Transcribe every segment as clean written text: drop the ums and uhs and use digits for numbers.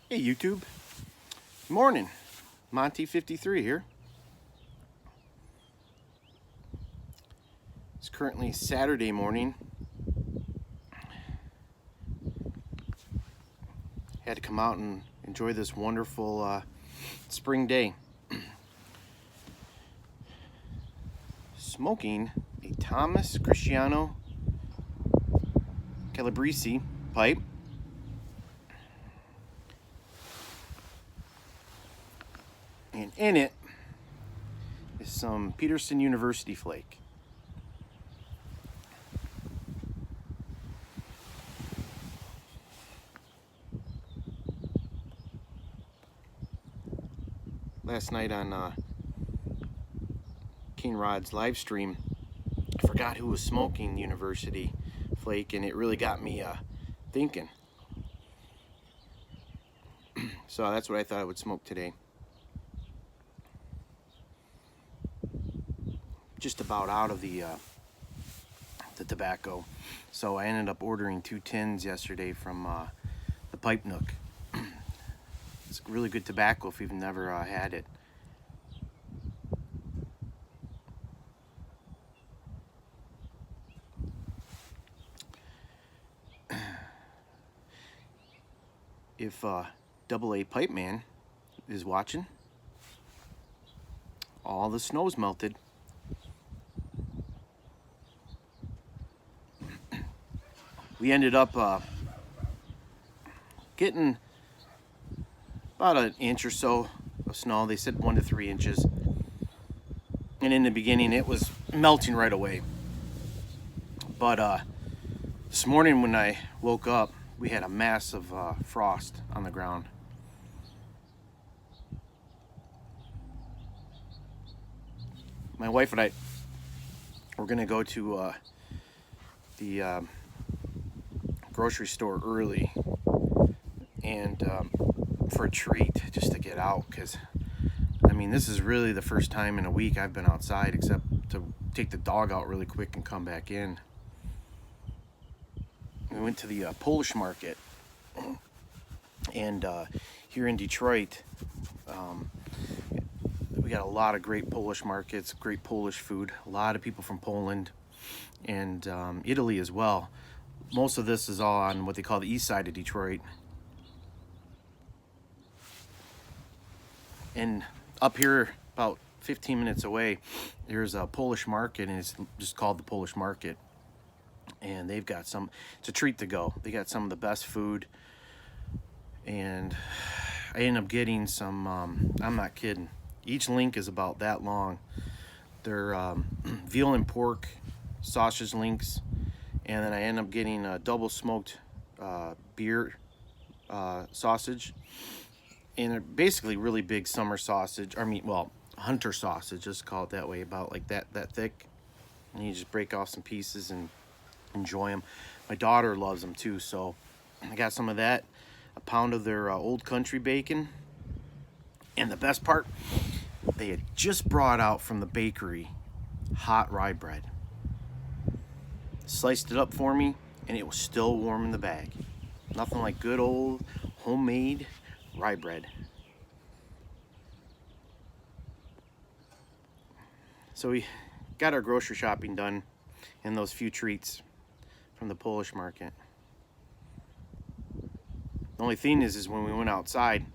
Hey YouTube, morning. Monty53 here. It's currently Saturday morning. Had to come out and enjoy this wonderful spring day. Smoking a Thomas Cristiano Calabrese pipe. And in it is some Peterson University flake. Last night on King Rod's live stream, I forgot who was smoking University flake, and it really got me thinking. So that's what I thought I would smoke today. Just about out of the tobacco, so I ended up ordering 2 tins yesterday from the Pipe Nook. It's really good tobacco if you've never had it. If Double A Pipe Man is watching, all the snow's melted. We ended up getting about an inch or so of snow. They said 1 to 3 inches. And in the beginning, it was melting right away. But this morning when I woke up, we had a massive frost on the ground. My wife and I were gonna go to the grocery store early and for a treat, just to get out, because I mean, this is really the first time in a week I've been outside, except to take the dog out really quick and come back in. We went to the Polish market, and here in Detroit, we got a lot of great Polish markets, great Polish food, a lot of people from Poland and Italy as well. Most of this is all on what they call the east side of Detroit. And up here, about 15 minutes away, there's a Polish market, and it's just called the Polish Market. And they've got it's a treat to go. They got some of the best food. And I ended up getting some, I'm not kidding, each link is about that long. They're veal and pork sausage links. And then I end up getting a double smoked beer sausage. And they're basically really big summer sausage. I mean, well, hunter sausage, just call it that way, about like that thick. And you just break off some pieces and enjoy them. My daughter loves them too, so I got some of that. A pound of their Old Country bacon. And the best part, they had just brought out from the bakery hot rye bread. Sliced it up for me, and it was still warm in the bag. Nothing like good old homemade rye bread. So we got our grocery shopping done and those few treats from the Polish market. The only thing is when we went outside,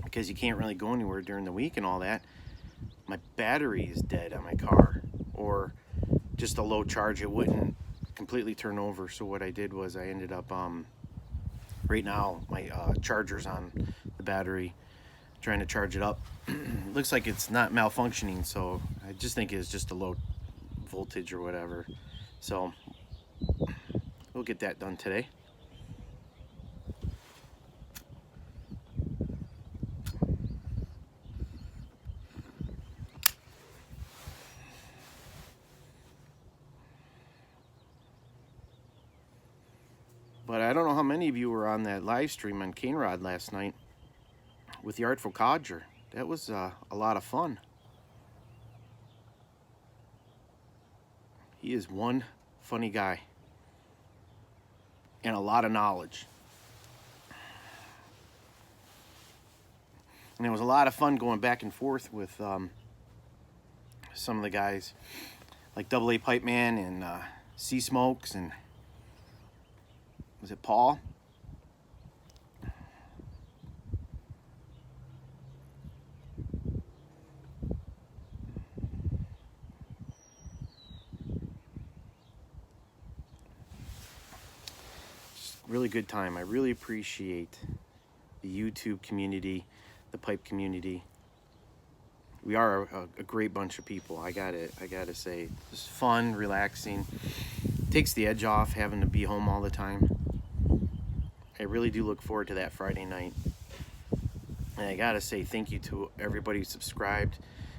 because you can't really go anywhere during the week and all that, my battery is dead on my car, or just a low charge. It wouldn't completely turn over. So what I did was I ended up right now my charger's on the battery, trying to charge it up. Looks like it's not malfunctioning, so I just think it's just a low voltage or whatever. So we'll get that done today. But I don't know how many of you were on that live stream on Cane Rod last night with the Artful Codger. That was a lot of fun. He is one funny guy and a lot of knowledge. And it was a lot of fun going back and forth with some of the guys, like Double A Pipe Man and Sea Smokes, and was it Paul? Just really good time. I really appreciate the YouTube community, the pipe community. We are a great bunch of people. I gotta say, it's fun, relaxing. Takes the edge off having to be home all the time. I really do look forward to that Friday night. And I gotta say thank you to everybody who subscribed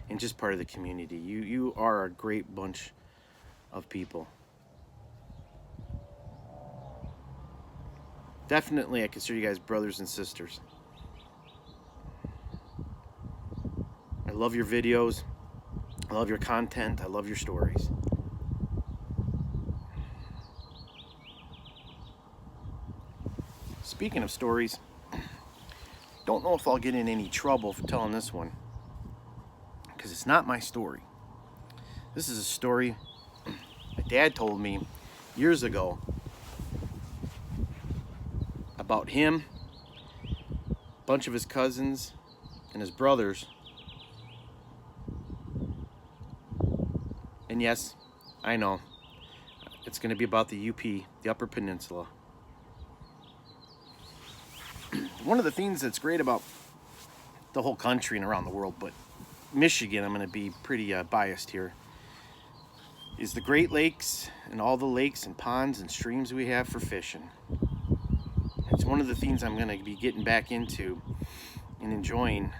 and just part of the community. You are a great bunch of people. Definitely, I consider you guys brothers and sisters. I love your videos. I love your content. I love your stories. Speaking of stories, don't know if I'll get in any trouble for telling this one, because it's not my story. This is a story my dad told me years ago about him, a bunch of his cousins, and his brothers. And yes, I know, it's going to be about the UP, the Upper Peninsula. One of the things that's great about the whole country and around the world, but Michigan, I'm going to be pretty biased here, is the Great Lakes and all the lakes and ponds and streams we have for fishing. It's one of the things I'm going to be getting back into and enjoying.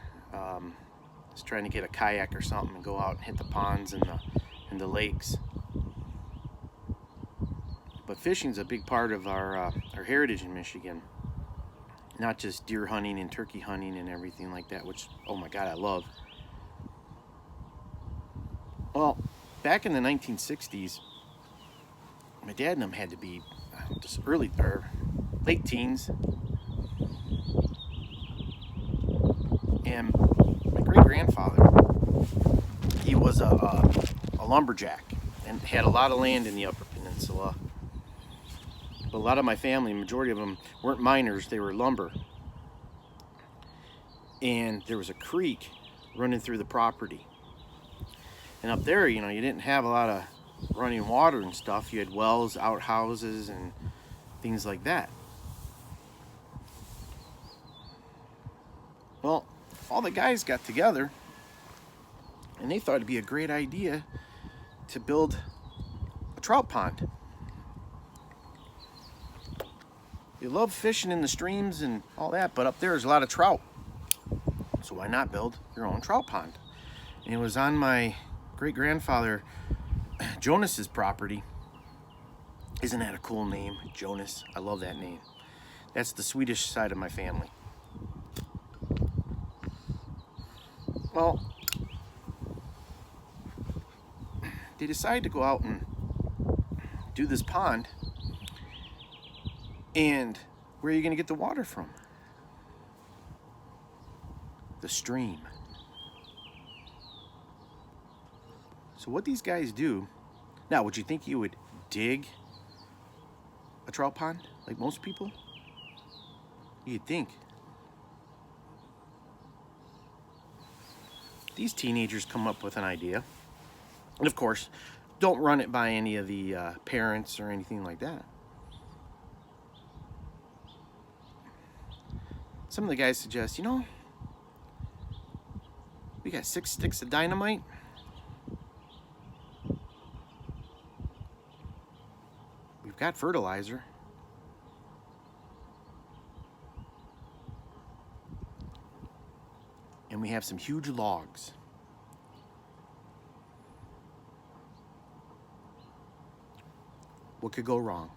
Is trying to get a kayak or something and go out and hit the ponds and the lakes. But fishing's a big part of our heritage in Michigan. Not just deer hunting and turkey hunting and everything like that, which, oh my God, I love. Well, back in the 1960s, my dad and them had to be just early or late teens. And my great-grandfather, he was a lumberjack and had a lot of land in the Upper Peninsula. But a lot of my family, majority of them, weren't miners, they were lumber. And there was a creek running through the property. And up there, you know, you didn't have a lot of running water and stuff. You had wells, outhouses, and things like that. Well, all the guys got together and they thought it'd be a great idea to build a trout pond. They love fishing in the streams and all that, but up there's a lot of trout. So why not build your own trout pond? And it was on my great-grandfather Jonas's property. Isn't that a cool name, Jonas? I love that name. That's the Swedish side of my family. Well, they decided to go out and do this pond. And where are you going to get the water from? The stream. So what these guys do, now would you think you would dig a trout pond like most people? You'd think. These teenagers come up with an idea. And of course, don't run it by any of the parents or anything like that. Some of the guys suggest, you know, we got 6 sticks of dynamite. We've got fertilizer. And we have some huge logs. What could go wrong?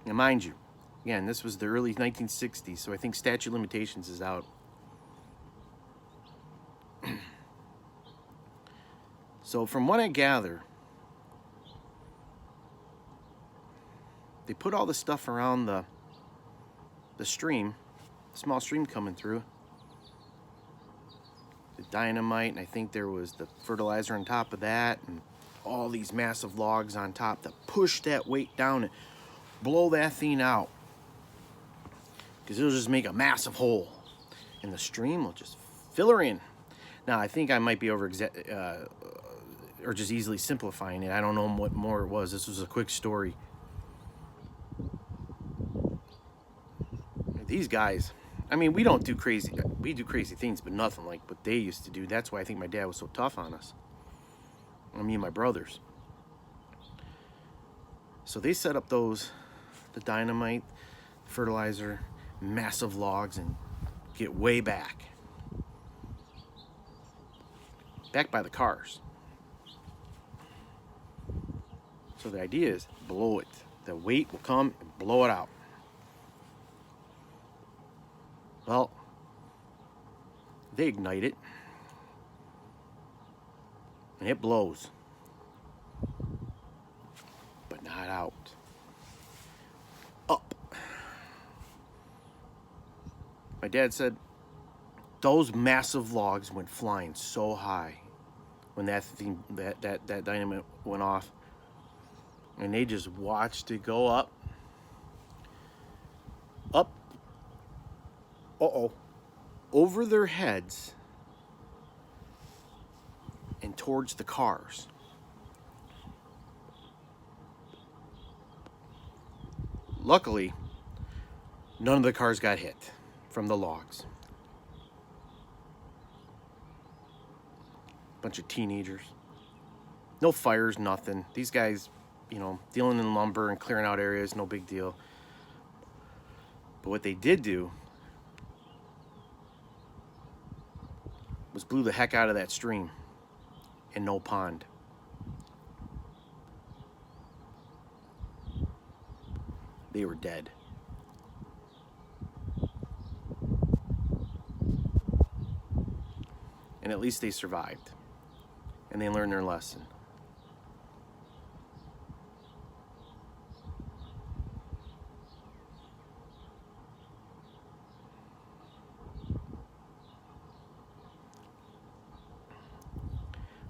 Now, mind you, again, this was the early 1960s, so I think statute of limitations is out. So from what I gather, they put all the stuff around the stream, small stream coming through. The dynamite, and I think there was the fertilizer on top of that, and all these massive logs on top to push that weight down and blow that thing out. Because it'll just make a massive hole. And the stream will just fill her in. Now, I think I might be or just easily simplifying it. I don't know what more it was. This was a quick story. These guys, I mean, we do crazy things, but nothing like what they used to do. That's why I think my dad was so tough on us. Me and my brothers. So they set up the dynamite, fertilizer, massive logs, and get way back by the cars. So the idea is blow it. The weight will come and blow it out. Well, they ignite it, and it blows, but not out. Up. My dad said those massive logs went flying so high when that dynamite went off, and they just watched it go up, over their heads and towards the cars. Luckily, none of the cars got hit from the logs. Bunch of teenagers. No fires, nothing. These guys, dealing in lumber and clearing out areas, no big deal. But what they did do was blew the heck out of that stream and no pond. They were dead. And at least they survived. And they learned their lesson.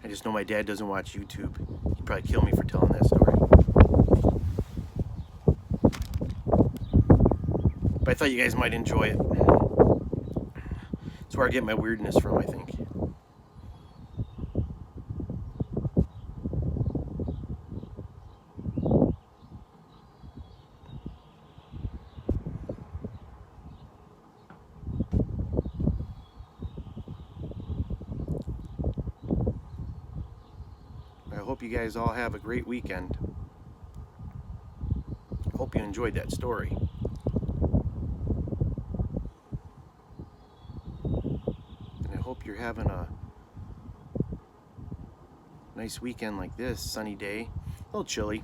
I just know my dad doesn't watch YouTube. He'd probably kill me for telling that story. But I thought you guys might enjoy it. That's where I get my weirdness from, I think. I hope you guys all have a great weekend. I hope you enjoyed that story. And I hope you're having a nice weekend like this, sunny day. A little chilly.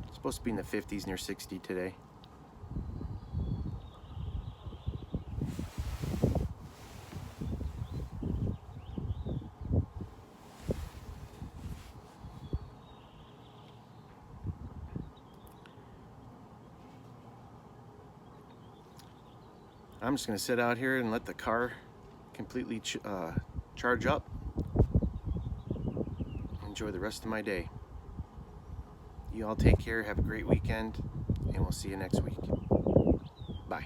It's supposed to be in the 50s, near 60 today. I'm just going to sit out here and let the car completely charge up. Enjoy the rest of my day. You all take care, have a great weekend, and we'll see you next week. Bye.